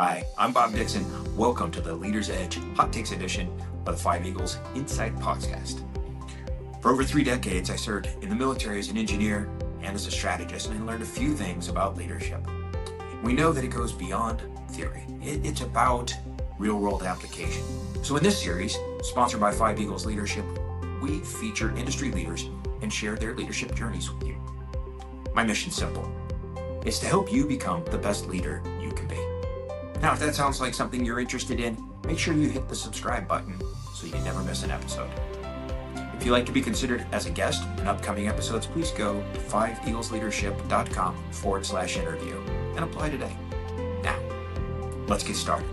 Hi, I'm Bob Dixon. Welcome to the Leader's Edge Hot Takes edition of the Five Eagles Insight Podcast. For over 3 decades, I served in the military as an engineer and as a strategist, and I learned a few things about leadership. We know that it goes beyond theory. It's about real-world application. So in this series, sponsored by Five Eagles Leadership, we feature industry leaders and share their leadership journeys with you. My mission's simple. It's to help you become the best leader you can be. Now, if that sounds like something you're interested in, make sure you hit the subscribe button so you never miss an episode. If you'd like to be considered as a guest in upcoming episodes, please go to 5eaglesleadership.com/interview and apply today. Now, let's get started.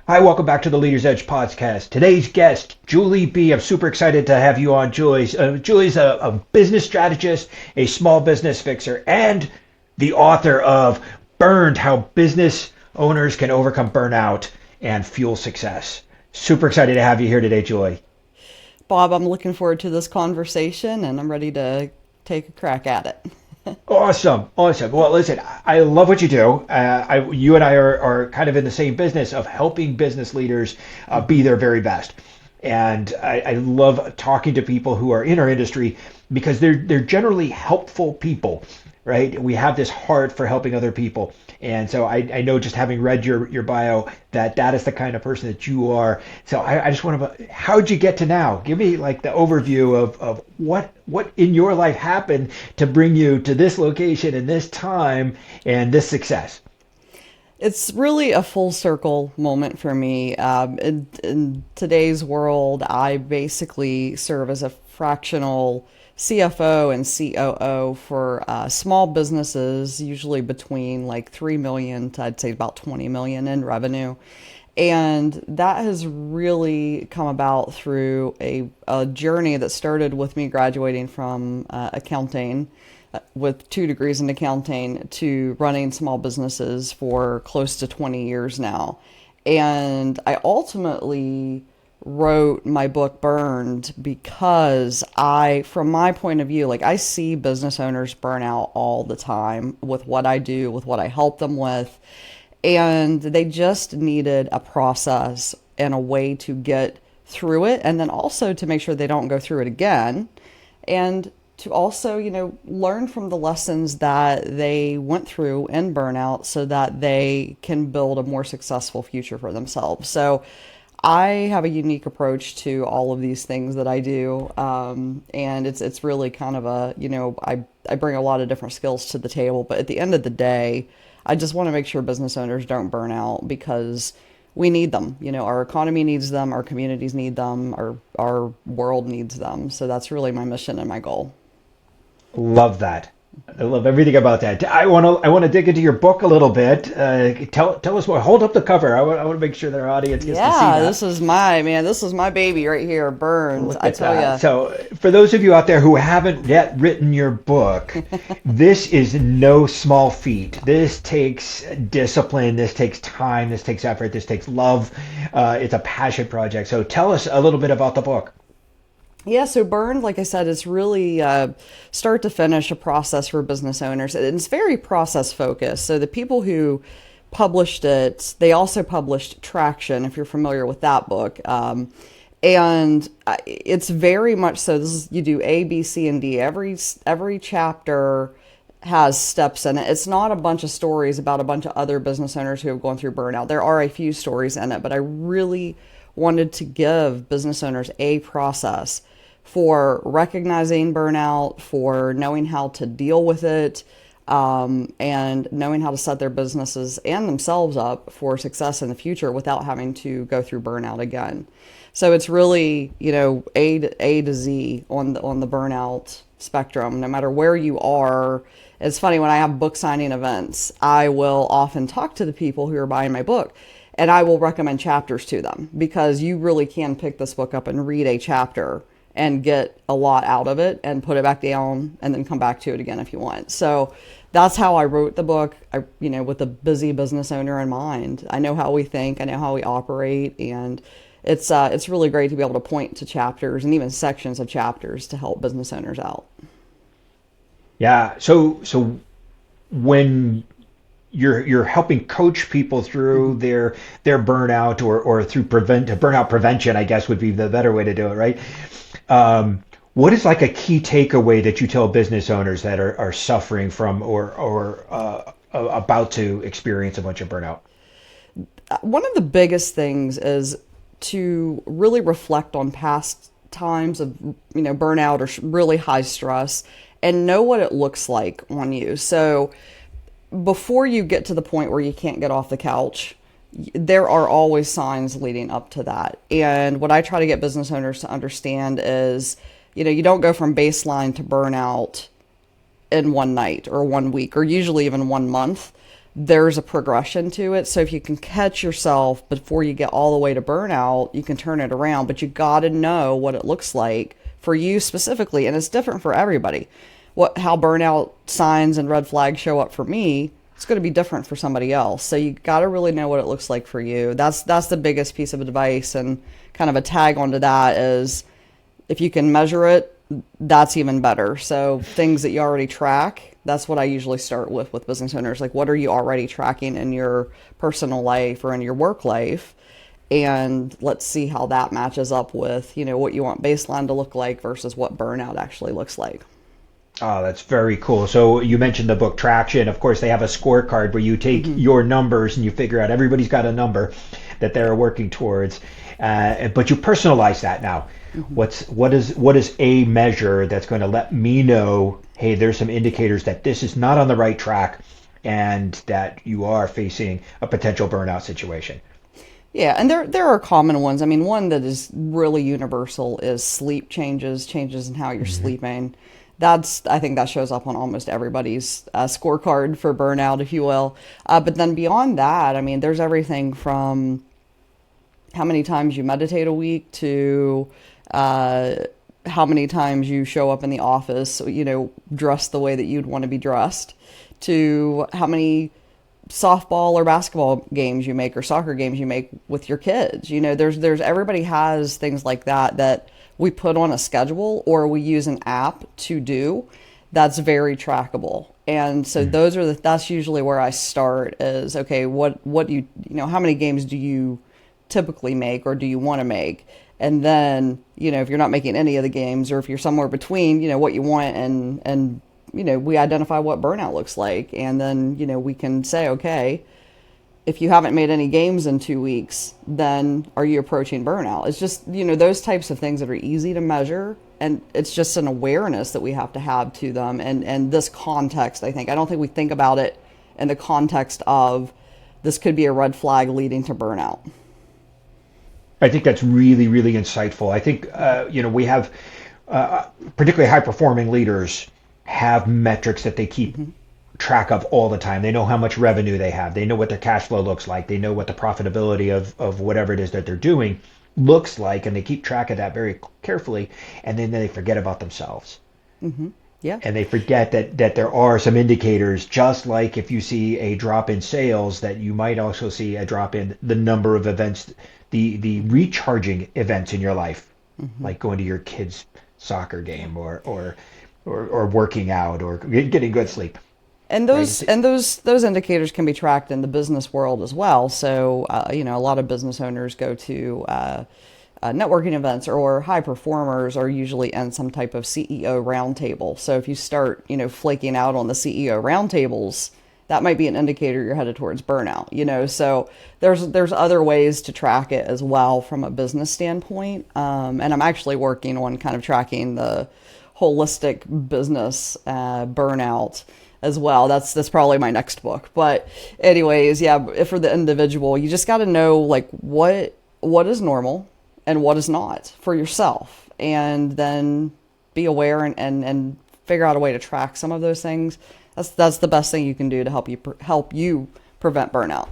Hi, welcome back to the Leader's Edge podcast. Today's guest, Julie B. I'm super excited to have you on, Julie. Julie's a business strategist, a small business fixer, and the author of Burned, How Business Owners Can Overcome Burnout and Fuel Success. Super excited to have you here today, Julie. Bob, I'm looking forward to this conversation, and I'm ready to take a crack at it. Awesome. Well, listen, I love what you do. You and I are kind of in the same business of helping business leaders be their very best. And I love talking to people who are in our industry because they're generally helpful people, right? We have this heart for helping other people. And so I know, just having read your bio, that is the kind of person that you are. So I just want to, how'd you get to now? Give me like the overview of what in your life happened to bring you to this location and this time and this success. It's really a full circle moment for me. In today's world, I basically serve as a fractional CFO and COO for small businesses, usually between like 3 million to, I'd say, about 20 million in revenue. And that has really come about through a journey that started with me graduating from accounting with 2 degrees in accounting to running small businesses for close to 20 years now. And I ultimately wrote my book Burned because from my point of view, like, I see business owners burn out all the time with what I do, with what I help them with. And they just needed a process and a way to get through it. And then also to make sure they don't go through it again. And to also, learn from the lessons that they went through in burnout so that they can build a more successful future for themselves. So I have a unique approach to all of these things that I do. And it's really kind of I bring a lot of different skills to the table. But at the end of the day, I just want to make sure business owners don't burn out because we need them. Our economy needs them, our communities need them, our world needs them. So that's really my mission and my goal. Love that. I love everything about that. I want to dig into your book a little bit. Tell us more. Hold up the cover. I want to make sure that our audience gets to see that. This is my baby right here, Burned. I tell you. So for those of you out there who haven't yet written your book, this is no small feat. This takes discipline. This takes time. This takes effort. This takes love. It's a passion project. So tell us a little bit about the book. Yeah, so Burned, like I said, it's really start to finish a process for business owners. And it's very process focused. So the people who published it, they also published Traction, if you're familiar with that book. And it's very much so. You do A, B, C, and D. Every chapter has steps in it. It's not a bunch of stories about a bunch of other business owners who have gone through burnout. There are a few stories in it, but I really wanted to give business owners a process for recognizing burnout, for knowing how to deal with it, and knowing how to set their businesses and themselves up for success in the future without having to go through burnout again. So it's really, A to Z on the burnout spectrum, no matter where you are. It's funny, when I have book signing events, I will often talk to the people who are buying my book, and I will recommend chapters to them because you really can pick this book up and read a chapter and get a lot out of it and put it back down and then come back to it again if you want. So that's how I wrote the book. With a busy business owner in mind. I know how we think, I know how we operate, and it's really great to be able to point to chapters and even sections of chapters to help business owners out. Yeah. So when you're helping coach people through their burnout or through burnout prevention, I guess would be the better way to do it, right? What is like a key takeaway that you tell business owners that are suffering from or about to experience a bunch of burnout? One of the biggest things is to really reflect on past times of burnout or really high stress and know what it looks like on you. So before you get to the point where you can't get off the couch, there are always signs leading up to that. And what I try to get business owners to understand is, you don't go from baseline to burnout in one night or 1 week or usually even 1 month. There's a progression to it. So if you can catch yourself before you get all the way to burnout, you can turn it around. But you got to know what it looks like for you specifically. And it's different for everybody. How burnout signs and red flags show up for me, it's going to be different for somebody else. So you got to really know what it looks like for you. That's the biggest piece of advice, and kind of a tag onto that is if you can measure it, that's even better. So things that you already track, that's what I usually start with business owners. Like, what are you already tracking in your personal life or in your work life? And let's see how that matches up with, what you want baseline to look like versus what burnout actually looks like. Oh, that's very cool. So you mentioned the book Traction. Of course, they have a scorecard where you take Mm-hmm. your numbers and you figure out everybody's got a number that they're working towards, but you personalize that now. Mm-hmm. What is a measure that's going to let me know, hey, there's some indicators that this is not on the right track and that you are facing a potential burnout situation. Yeah, and there are common ones. I mean, one that is really universal is sleep changes in how you're sleeping. I think that shows up on almost everybody's scorecard for burnout, if you will. But then beyond that, I mean, there's everything from how many times you meditate a week to how many times you show up in the office, dressed the way that you'd want to be dressed, to how many softball or basketball games you make or soccer games you make with your kids. There's everybody has things like that we put on a schedule or we use an app to do that's very trackable. And so that's usually where I start is, okay, what do how many games do you typically make or do you want to make? And then, if you're not making any of the games or if you're somewhere between, what you want and we identify what burnout looks like. And then, we can say, okay, if you haven't made any games in 2 weeks, then are you approaching burnout? It's just, those types of things that are easy to measure. And it's just an awareness that we have to have to them. And this context, I don't think we think about it in the context of this could be a red flag leading to burnout. I think that's really, really insightful. I think, we have particularly high performing leaders have metrics that they keep track of all the time. They know how much revenue they have. They know what their cash flow looks like. They know what the profitability of whatever it is that they're doing looks like, and they keep track of that very carefully. And then they forget about themselves. Yeah. And they forget that there are some indicators, just like if you see a drop in sales, that you might also see a drop in the number of events, the recharging events in your life, like going to your kid's soccer game or working out or getting good sleep. And Right? those indicators can be tracked in the business world as well. So a lot of business owners go to networking events, or high performers are usually in some type of CEO roundtable. So if you start flaking out on the CEO roundtables, that might be an indicator you're headed towards burnout. So there's other ways to track it as well from a business standpoint. And I'm actually working on kind of tracking the holistic business burnout as well. That's probably my next book. But anyways, yeah, for the individual, you just got to know like what is normal and what is not for yourself, and then be aware and figure out a way to track some of those things. That's the best thing you can do to help you prevent burnout.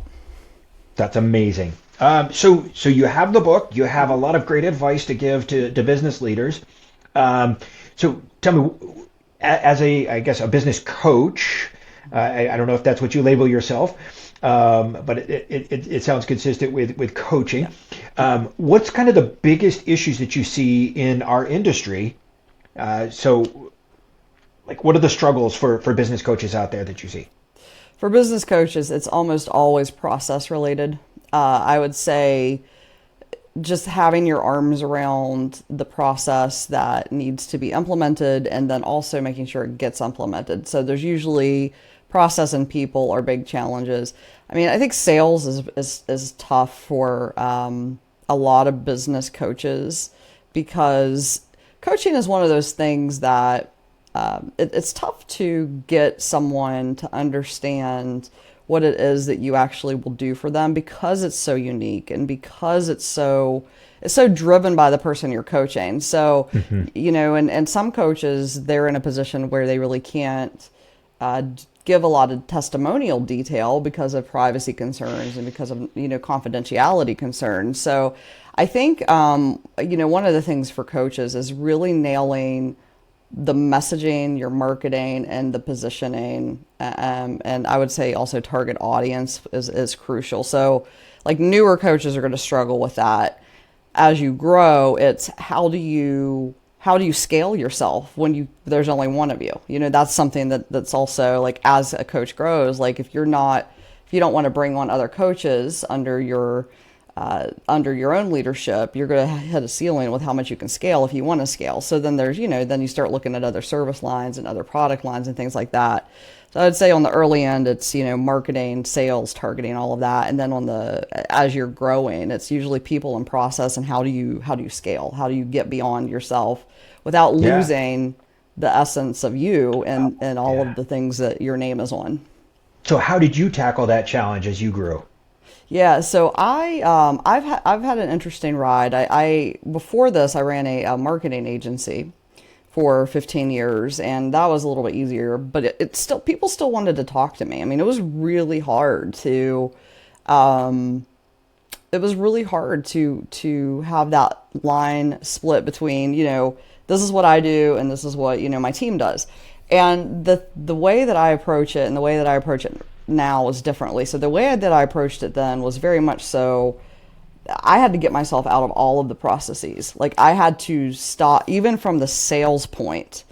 That's amazing. So you have the book. You have a lot of great advice to give to business leaders. So tell me, as I guess, a business coach, I don't know if that's what you label yourself, but it sounds consistent with coaching. Yeah. What's kind of the biggest issues that you see in our industry? So, like, what are the struggles for business coaches out there that you see? For business coaches, it's almost always process related. I would say just having your arms around the process that needs to be implemented and then also making sure it gets implemented. So there's usually process and people are big challenges. I mean, I think sales is tough for a lot of business coaches because coaching is one of those things that it's tough to get someone to understand what it is that you actually will do for them because it's so unique and because it's so driven by the person you're coaching. So, and some coaches, they're in a position where they really can't give a lot of testimonial detail because of privacy concerns and because of, confidentiality concerns. So I think, one of the things for coaches is really nailing the messaging, your marketing, and the positioning, and I would say also target audience is crucial. So, like newer coaches are going to struggle with that. As you grow, it's how do you scale yourself when there's only one of you? That's something that's also like as a coach grows. Like if you don't want to bring on other coaches under your own leadership, you're going to hit a ceiling with how much you can scale if you want to scale. So then then you start looking at other service lines and other product lines and things like that. So I'd say on the early end, it's, marketing, sales, targeting, all of that. And then as you're growing, it's usually people and process and how do you scale? How do you get beyond yourself without Yeah, losing the essence of you and all of yeah. the things that your name is on? So how did you tackle that challenge as you grew? Yeah, so I've had an interesting ride. I before this I ran a marketing agency for 15 years, and that was a little bit easier. But it still people still wanted to talk to me. I mean, um, it was really hard to have that line split between this is what I do and this is what my team does. And the way that I approach it and the way that I approach it now is differently. So the way that I approached it then was very much so I had to get myself out of all of the processes. Like I had to stop even from the sales point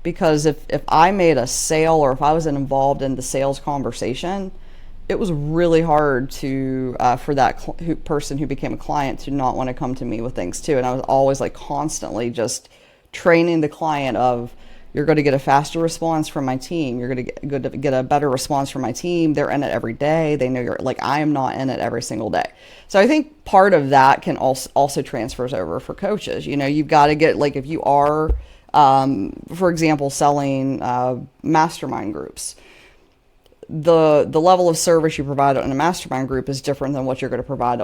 because if I made a sale or if I was involved in the sales conversation, it was really hard to for that person who became a client to not want to come to me with things too. And I was always like constantly just training the client of you're going to get a faster response from my team. You're going to get a better response from my team. They're in it every day. They know you're like, I am not in it every single day. So I think part of that can also transfers over for coaches. You've got to get like, if you are, for example, selling mastermind groups, the level of service you provide in a mastermind group is different than what you're going to provide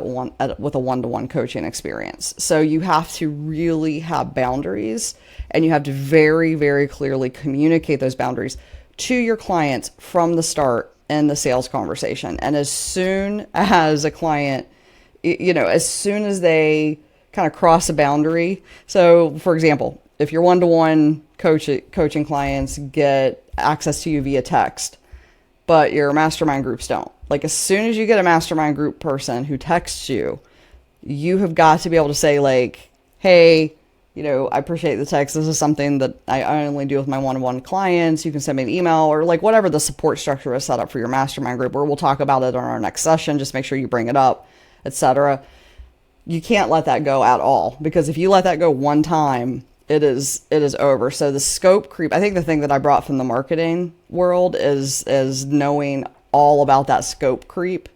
with a one-to-one coaching experience. So you have to really have boundaries and you have to very, very clearly communicate those boundaries to your clients from the start in the sales conversation. And as soon as a client, as soon as they kind of cross a boundary. So for example, if your one-to-one coaching clients get access to you via text, but your mastermind groups don't. Like as soon as you get a mastermind group person who texts you, you have got to be able to say like, hey, I appreciate the text. This is something that I only do with my one-on-one clients. You can send me an email or like whatever the support structure is set up for your mastermind group, or we'll talk about it on our next session. Just make sure you bring it up, etc. You can't let that go at all because if you let that go one time, it is over. So the scope creep, I think the thing that I brought from the marketing world is knowing all about that scope creep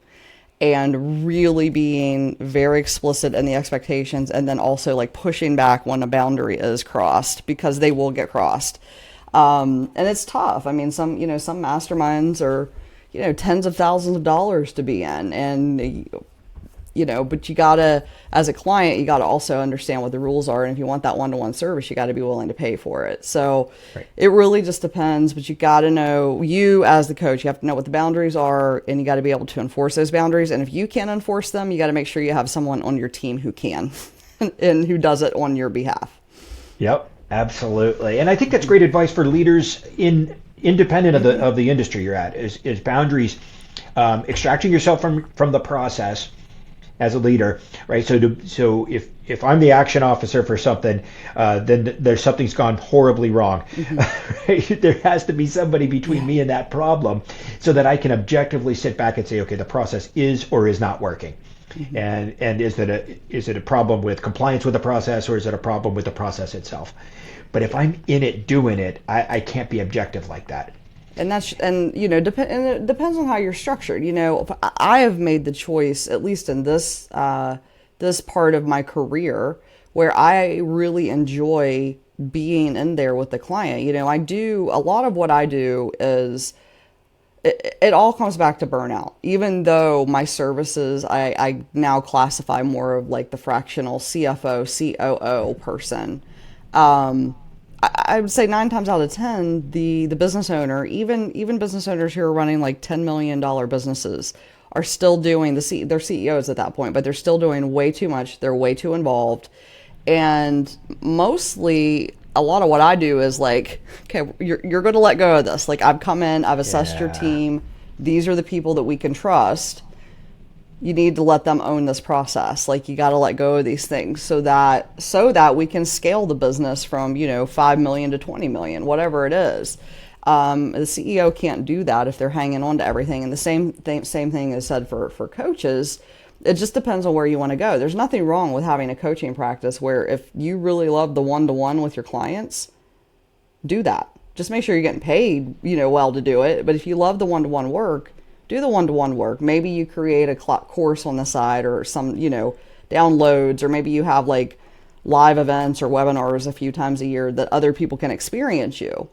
and really being very explicit in the expectations and then also like pushing back when a boundary is crossed because they will get crossed. And it's tough. I mean, some masterminds are, tens of thousands of dollars to be in and but you gotta, as a client, you gotta also understand what the rules are. And if you want that one-to-one service, you gotta be willing to pay for it. So Right. it really just depends, but you gotta know, you as the coach, you have to know what the boundaries are and you gotta be able to enforce those boundaries. And if you can't enforce them, you gotta make sure you have someone on your team who can and who does it on your behalf. Yep. Absolutely, and I think that's great advice for leaders in independent of the industry you're at. Is boundaries, extracting yourself from the process as a leader, right? So if I'm the action officer for something, then there's something's gone horribly wrong. Right? There has to be somebody between Yeah. me and that problem, so that I can objectively sit back and say, okay, the process is or is not working. And is it a problem with compliance with the process, or is it a problem with the process itself? But if I'm in it doing it, I can't be objective like that. And and it depends on how you're structured. I have made the choice, at least in this part of my career, where I really enjoy being in there with the client. I do a lot of what I do is it all comes back to burnout. Even though my services, I now classify more of like the fractional CFO, COO person. I would say 9 times out of 10, the business owner, even business owners who are running like $10 million businesses, are still doing they're CEOs at that point, but they're still doing way too much. They're way too involved, and mostly a lot of what I do is like, okay, you're going to let go of this. Like, I've come in, I've assessed your Yeah. team. These are the people that we can trust. You need to let them own this process. Like, you got to let go of these things so that we can scale the business from 5 million to 20 million, whatever it is. The CEO can't do that if they're hanging on to everything. And the same thing is said for coaches. It just depends on where you want to go. There's nothing wrong with having a coaching practice where if you really love the one-to-one with your clients, do that. Just make sure you're getting paid, well to do it. But if you love the one-to-one work, do the one-to-one work. Maybe you create a course on the side, or some, downloads, or maybe you have like live events or webinars a few times a year that other people can experience you.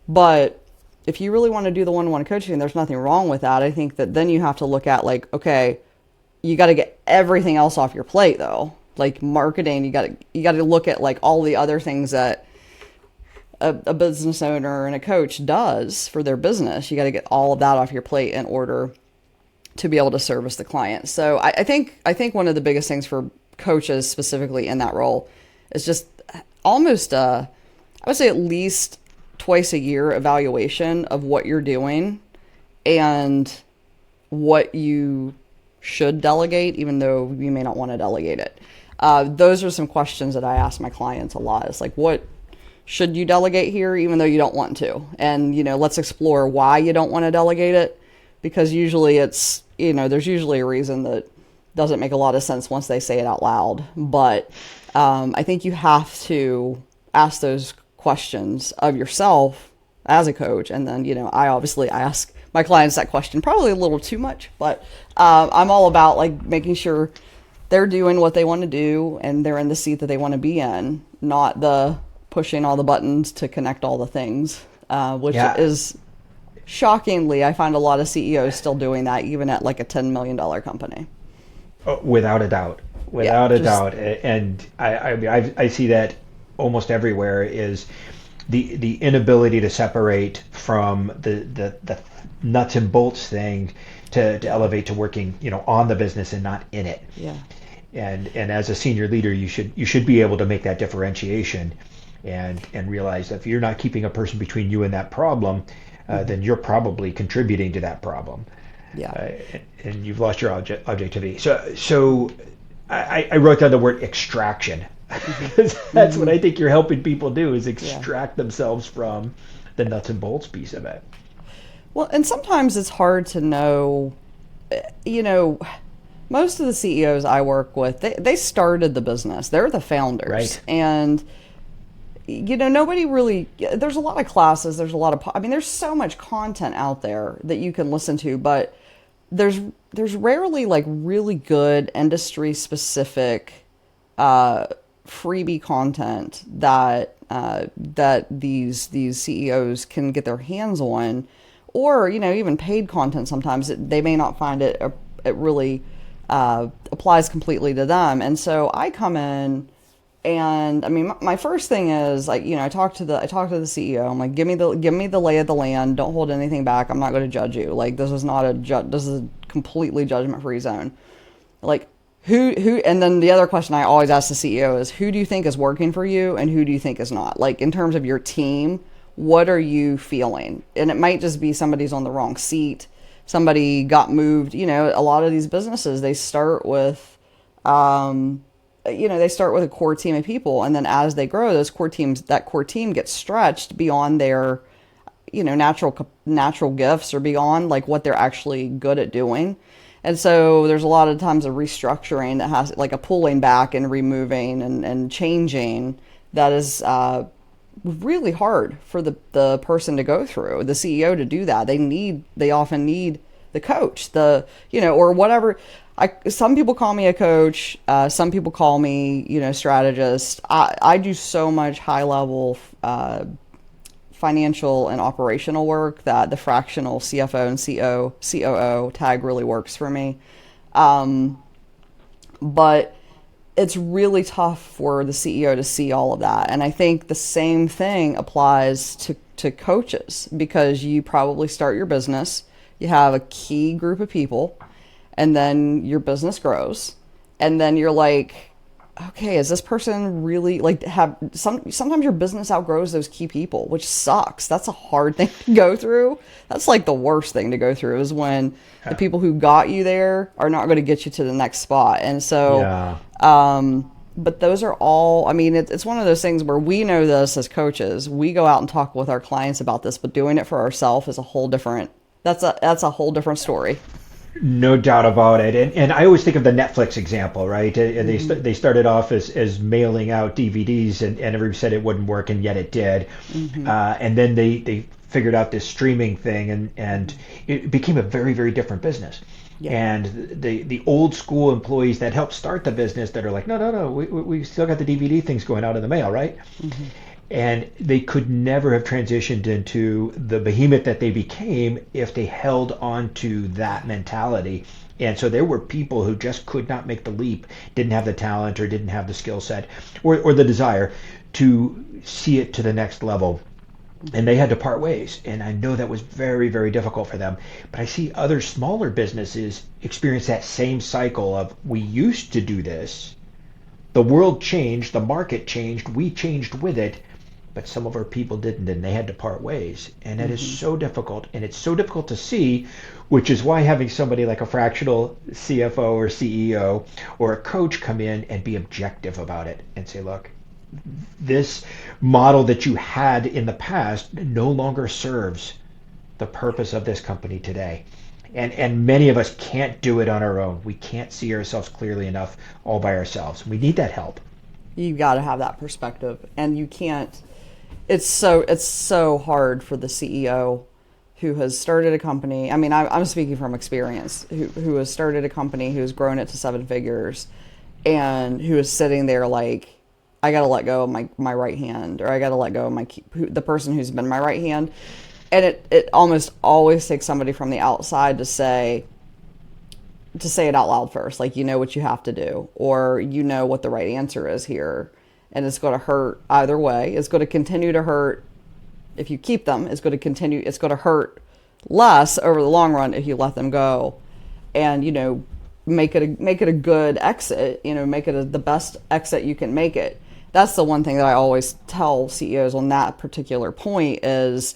But if you really want to do the one-to-one coaching, there's nothing wrong with that. I think that then you have to look at like, okay, you got to get everything else off your plate though. Like marketing, you got to look at like all the other things that a business owner and a coach does for their business. You got to get all of that off your plate in order to be able to service the client. So I think one of the biggest things for coaches specifically in that role is just almost I would say at least twice a year evaluation of what you're doing and what you should delegate, even though you may not want to delegate it. Those are some questions that I ask my clients a lot. It's like, what should you delegate here, even though you don't want to? And, let's explore why you don't want to delegate it, because usually it's, there's usually a reason that doesn't make a lot of sense once they say it out loud. But I think you have to ask those questions of yourself as a coach. And then, I obviously ask my clients that question probably a little too much, but I'm all about like making sure they're doing what they want to do and they're in the seat that they want to be in, not the pushing all the buttons to connect all the things, which Yeah. is shockingly, I find a lot of CEOs still doing that, even at like a $10 million company. Without a doubt, Yeah, without a just doubt, and I see that almost everywhere is the inability to separate from the nuts and bolts thing to elevate to working on the business and not in it. yeah. And as a senior leader, you should be able to make that differentiation and realize that if you're not keeping a person between you and that problem, then you're probably contributing to that problem. Yeah. And you've lost your objectivity. So I wrote down the word extraction. That's what I think you're helping people do, is extract themselves from the nuts and bolts piece of it. Well, and sometimes it's hard to know, most of the CEOs I work with, they started the business. They're the founders. Right. And, nobody really, there's a lot of classes, there's a lot of, there's so much content out there that you can listen to, but there's rarely like really good industry specific freebie content that these CEOs can get their hands on, or even paid content. Sometimes they may not find it really applies completely to them. And so I come in, and my first thing is like, I talk to the CEO. I'm like, give me the lay of the land. Don't hold anything back. I'm not going to judge you. Like, this is not this is a completely judgment free zone. Like, and then the other question I always ask the CEO is, who do you think is working for you and who do you think is not? Like, in terms of your team, what are you feeling? And it might just be somebody's on the wrong seat, somebody got moved. A lot of these businesses, they start with they start with a core team of people, and then as they grow, that core team gets stretched beyond their natural gifts, or beyond like what they're actually good at doing. And so there's a lot of times a restructuring that has, like, a pulling back and removing and changing, that is really hard for the person to go through, the CEO to do that. They often need the coach, or whatever. Some people call me a coach. Some people call me, strategist. I do so much high level financial and operational work that the fractional CFO and COO tag really works for me. But it's really tough for the CEO to see all of that. And I think the same thing applies to coaches, because you probably start your business, you have a key group of people, and then your business grows. And then you're like, okay, is this person really, like, sometimes your business outgrows those key people, which sucks. That's a hard thing to go through. That's like the worst thing to go through, is when the people who got you there are not going to get you to the next spot. And so, but those are all, it's one of those things where we know this as coaches. We go out and talk with our clients about this, but doing it for ourselves is that's a whole different story. No doubt about it. And I always think of the Netflix example, right? And they started off as mailing out DVDs, and everybody said it wouldn't work, and yet it did. And then they figured out this streaming thing, and it became a very, very different business. Yeah. And the old school employees that helped start the business, that are like, no, we still got the DVD things going out in the mail, right? And they could never have transitioned into the behemoth that they became if they held on to that mentality. And so there were people who just could not make the leap, didn't have the talent, or didn't have the skill set, or the desire to see it to the next level. And they had to part ways. And I know that was very, very difficult for them. But I see other smaller businesses experience that same cycle of, we used to do this. The world changed, the market changed, we changed with it. But some of our people didn't, and they had to part ways. And that is so difficult, and it's so difficult to see, which is why having somebody like a fractional CFO or CEO or a coach come in and be objective about it and say, look, this model that you had in the past no longer serves the purpose of this company today. And many of us can't do it on our own. We can't see ourselves clearly enough all by ourselves. We need that help. You got to have that perspective, and you can't. It's so hard for the CEO who has started a company. I'm speaking from experience. Who has started a company, who's grown it to 7 figures, and who is sitting there like, I got to let go of my right hand, or I got to let go of the person who's been my right hand. And it almost always takes somebody from the outside to say it out loud first, like, you know what you have to do, or you know what the right answer is here. And it's going to hurt either way. It's going to continue to hurt if you keep them. It's going to hurt less over the long run if you let them go. And, make it a good exit, make it the best exit you can make it. That's the one thing that I always tell CEOs on that particular point is,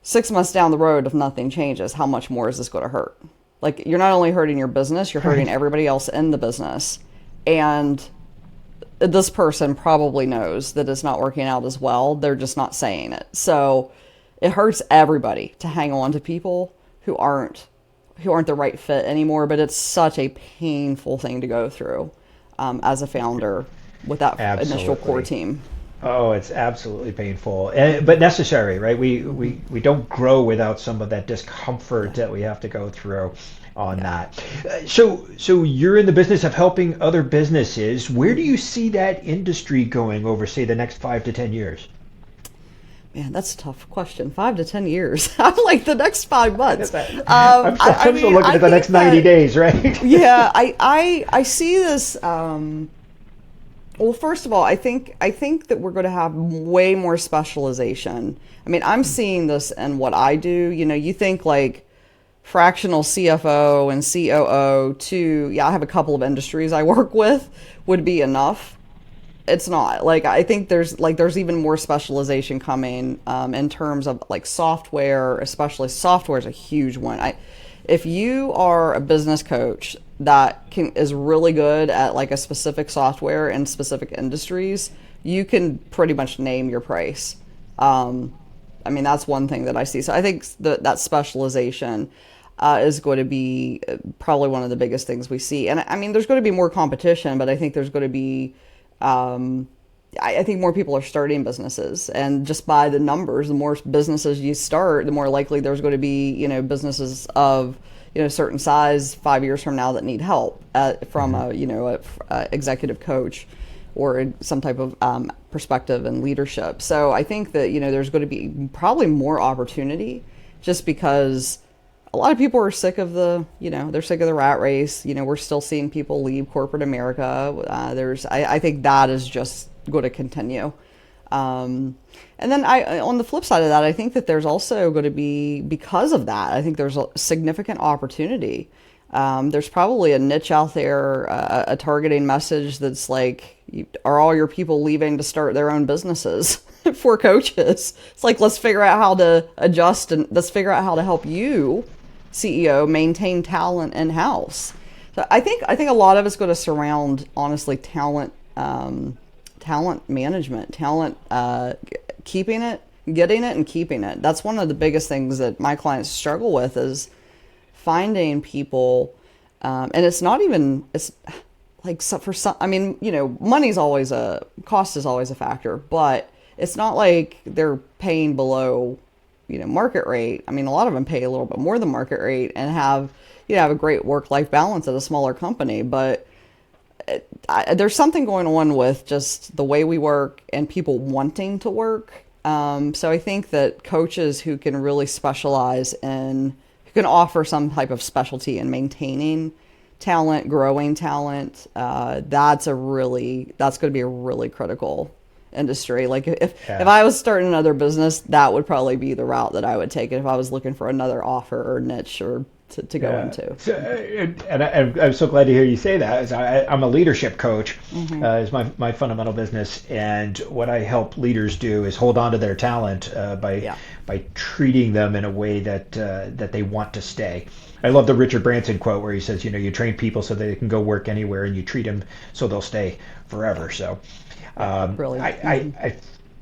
6 months down the road, if nothing changes, how much more is this going to hurt? Like, you're not only hurting your business, you're hurting everybody else in the business. And this person probably knows that it's not working out as well. They're just not saying it. So it hurts everybody to hang on to people who aren't the right fit anymore. But it's such a painful thing to go through as a founder with that initial core team. Oh, it's absolutely painful, but necessary, right? We don't grow without some of that discomfort that we have to go through on that. So you're in the business of helping other businesses. Where do you see that industry going over, say, the next 5 to 10 years? Man, that's a tough question. 5 to 10 years. I'm like, the next 5 months. I'm still looking at the next 90 days, right? Yeah, I see this. Well, first of all, I think that we're going to have way more specialization. I'm seeing this in what I do. You think like fractional CFO and COO to, yeah, I have a couple of industries I work with would be enough. It's not. Like, I think there's even more specialization coming in terms of like software, especially software is a huge one. If you are a business coach that is really good at like a specific software in specific industries, you can pretty much name your price. Um, I mean, that's one thing that I see. So I think that specialization is going to be probably one of the biggest things we see. And I mean, there's going to be more competition, but I think there's going to be, um, I think more people are starting businesses. And just by the numbers, the more businesses you start, the more likely there's going to be, businesses of, certain size 5 years from now that need help from a executive coach or some type of perspective and leadership. So I think that, there's going to be probably more opportunity just because a lot of people are sick of they're sick of the rat race. We're still seeing people leave corporate America. I think that is just going to continue. And then on the flip side of that, I think that there's also going to be, because of that, I think there's a significant opportunity. There's probably a niche out there, a targeting message that's like, are all your people leaving to start their own businesses for coaches? It's like, let's figure out how to adjust and let's figure out how to help you, CEO, maintain talent in-house. So I think a lot of it's going to surround, honestly, talent management, keeping it, getting it, and keeping it. That's one of the biggest things that my clients struggle with is finding people, and it's not even, it's like for some, I mean, money's always cost is always a factor, but it's not like they're paying below, market rate. I mean, a lot of them pay a little bit more than market rate and have a great work-life balance at a smaller company, but there's something going on with just the way we work and people wanting to work. So I think that coaches who can really specialize who can offer some type of specialty in maintaining talent, growing talent, that's going to be a really critical industry. Like if I was starting another business, that would probably be the route that I would take if I was looking for another offer or niche or to go into. So, and I'm so glad to hear you say that. I'm a leadership coach, is my fundamental business, and what I help leaders do is hold on to their talent by treating them in a way that they want to stay. I love the Richard Branson quote where he says, you train people so that they can go work anywhere, and you treat them so they'll stay forever. So, Brilliant. I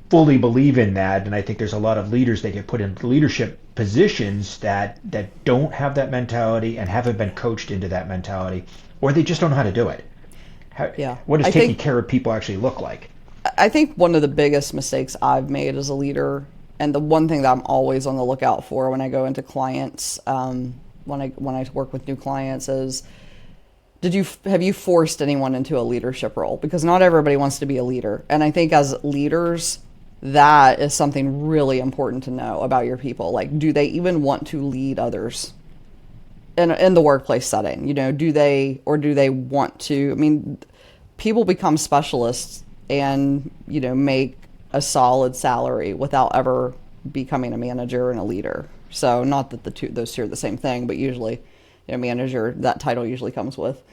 fully believe in that, and I think there's a lot of leaders that get put in leadership positions that don't have that mentality and haven't been coached into that mentality, or they just don't know how to do it. What does taking care of people actually look like? I think one of the biggest mistakes I've made as a leader, and the one thing that I'm always on the lookout for when I go into clients, when I work with new clients, is have you forced anyone into a leadership role? Because not everybody wants to be a leader, and I think as leaders, that is something really important to know about your people. Like, do they even want to lead others in the workplace setting? Do they want to? I mean, people become specialists and make a solid salary without ever becoming a manager and a leader. So not that those two are the same thing, but usually, manager, that title usually comes with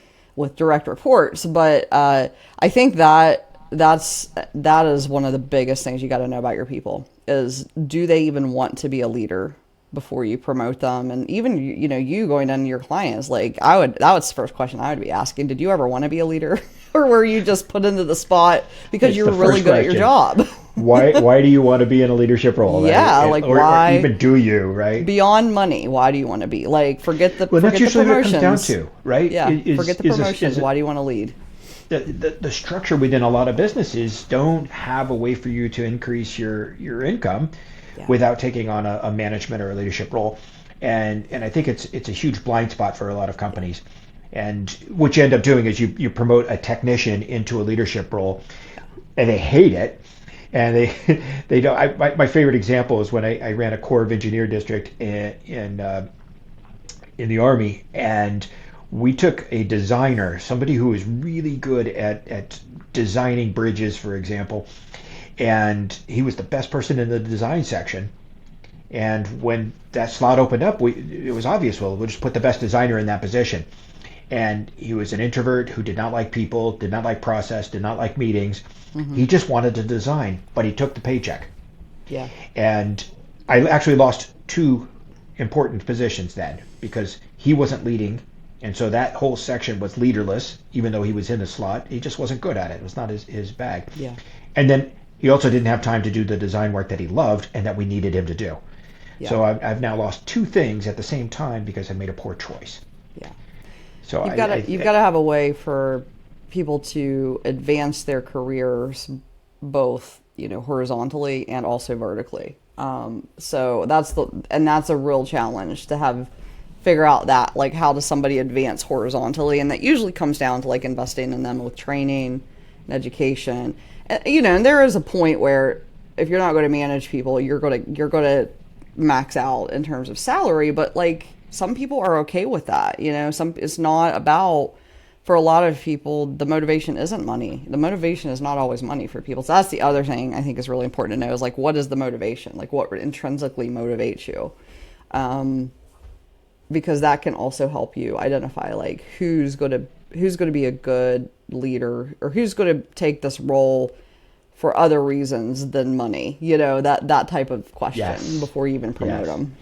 direct reports. But I think that is one of the biggest things you got to know about your people is, do they even want to be a leader before you promote them? And even you going into your clients, like that was the first question I would be asking: did you ever want to be a leader, or were you just put into the spot because you were really good at your job? why do you want to be in a leadership role? Yeah, right? like why? Or even do you, right? Beyond money, why do you want to be? Like, forget the that's usually what it comes down to, right? Yeah, forget the promotions. Why do you want to lead? The structure within a lot of businesses don't have a way for you to increase your income without taking on a management or a leadership role, and I think it's a huge blind spot for a lot of companies. And what you end up doing is you promote a technician into a leadership role, and they hate it, and they don't. My favorite example is when I ran a Corps of Engineer district in the Army, and we took a designer, somebody who was really good at designing bridges, for example, and he was the best person in the design section. And when that slot opened up, it was obvious, well, we'll just put the best designer in that position. And he was an introvert who did not like people, did not like process, did not like meetings. Mm-hmm. He just wanted to design, but he took the paycheck. Yeah. And I actually lost two important positions then because he wasn't leading. And so that whole section was leaderless, even though he was in the slot. He just wasn't good at it. It was not his bag. Yeah. And then he also didn't have time to do the design work that he loved and that we needed him to do. Yeah. So I've now lost two things at the same time because I made a poor choice. Yeah. So You've got to have a way for people to advance their careers, both horizontally and also vertically. So that's a real challenge to figure out that, like, how does somebody advance horizontally, and that usually comes down to like investing in them with training and education. And there is a point where if you're not going to manage people, you're going to max out in terms of salary, but like some people are okay with that. It's not about, for a lot of people, the motivation isn't money. The motivation is not always money for people. So that's the other thing I think is really important to know is, like, what is the motivation? Like, what intrinsically motivates you? Because that can also help you identify, like, who's going to be a good leader, or who's going to take this role for other reasons than money. That type of question. Yes. Before you even promote them.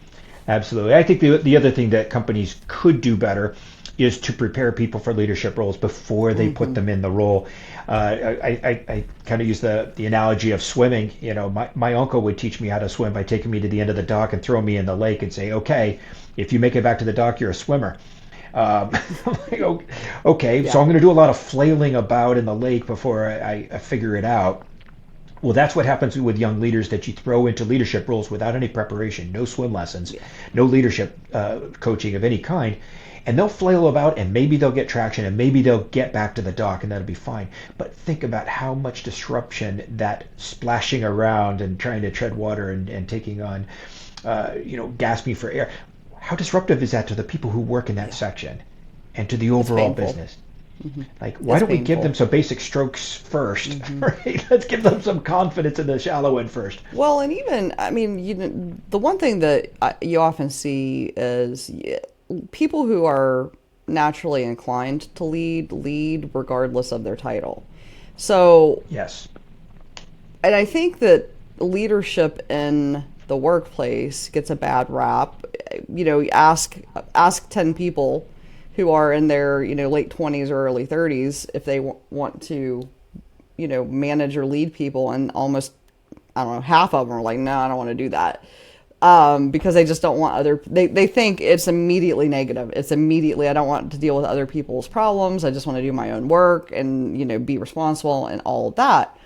Absolutely. I think the other thing that companies could do better is to prepare people for leadership roles before they put them in the role. I kind of use the analogy of swimming. My uncle would teach me how to swim by taking me to the end of the dock and throwing me in the lake and say, okay, if you make it back to the dock, you're a swimmer. Okay, yeah. So I'm going to do a lot of flailing about in the lake before I figure it out. Well, that's what happens with young leaders that you throw into leadership roles without any preparation, no swim lessons, no leadership coaching of any kind. And they'll flail about, and maybe they'll get traction, and maybe they'll get back to the dock, and that'll be fine. But think about how much disruption that splashing around and trying to tread water and taking on, gasping for air. How disruptive is that to the people who work in that section and to the overall business? Mm-hmm. Like, why don't we give them some basic strokes first? Mm-hmm. Right? Let's give them some confidence in the shallow end first. Well, and even, the one thing that you often see is people who are naturally inclined to lead regardless of their title. So, yes. And I think that leadership in the workplace gets a bad rap. Ask 10 people who are in their, late 20s or early 30s, if they want to, manage or lead people, and almost, I don't know, half of them are like, no, I don't want to do that. Because they just don't want they think it's immediately negative. It's immediately, I don't want to deal with other people's problems. I just want to do my own work and, be responsible and all of that.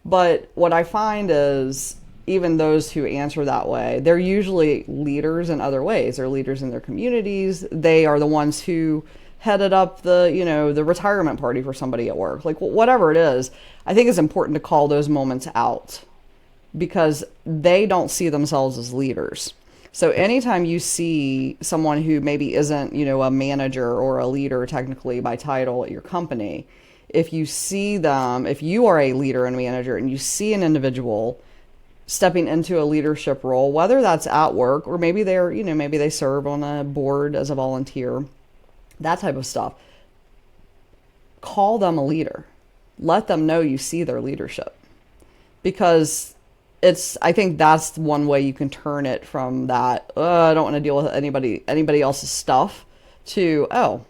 But what I find is, even those who answer that way, they're usually leaders in other ways. They're leaders in their communities. They are the ones who headed up the retirement party for somebody at work. Like, whatever it is, I think it's important to call those moments out because they don't see themselves as leaders. So anytime you see someone who maybe isn't, a manager or a leader technically by title at your company, if you see them, if you are a leader and manager and you see an individual stepping into a leadership role, whether that's at work or maybe they're, maybe they serve on a board as a volunteer, that type of stuff, call them a leader. Let them know you see their leadership. Because I think that's one way you can turn it from that, I don't want to deal with anybody else's stuff, to, I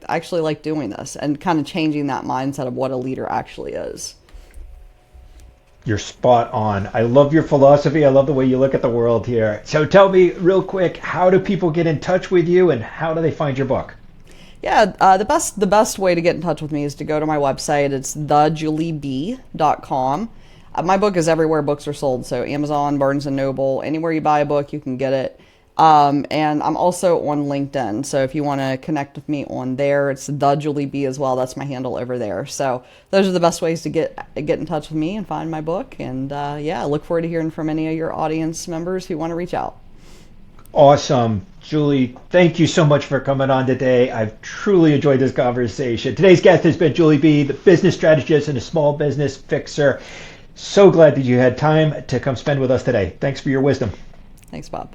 actually like doing this, and kind of changing that mindset of what a leader actually is. You're spot on. I love your philosophy. I love the way you look at the world here. So tell me real quick, how do people get in touch with you and how do they find your book? Yeah, the best way to get in touch with me is to go to my website. It's thejulieb.com. My book is everywhere books are sold. So Amazon, Barnes & Noble, anywhere you buy a book, you can get it. And I'm also on LinkedIn. So if you want to connect with me on there, it's the Julie B as well. That's my handle over there. So those are the best ways to get in touch with me and find my book. And I look forward to hearing from any of your audience members who want to reach out. Awesome. Julie, thank you so much for coming on today. I've truly enjoyed this conversation. Today's guest has been Julie B, the business strategist and a small business fixer. So glad that you had time to come spend with us today. Thanks for your wisdom. Thanks, Bob.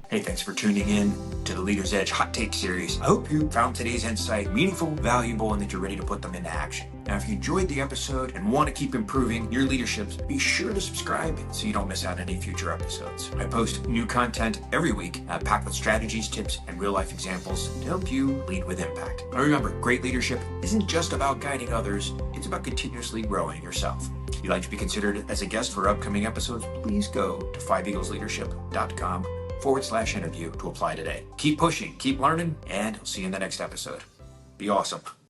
Hey, thanks for tuning in to the Leader's Edge Hot Take Series. I hope you found today's insight meaningful, valuable, and that you're ready to put them into action. Now, if you enjoyed the episode and want to keep improving your leadership, be sure to subscribe so you don't miss out on any future episodes. I post new content every week, packed with strategies, tips, and real-life examples to help you lead with impact. And remember, great leadership isn't just about guiding others, it's about continuously growing yourself. If you'd like to be considered as a guest for upcoming episodes, please go to 5eaglesleadership.com/interview to apply today. Keep pushing, keep learning, and I'll see you in the next episode. Be awesome.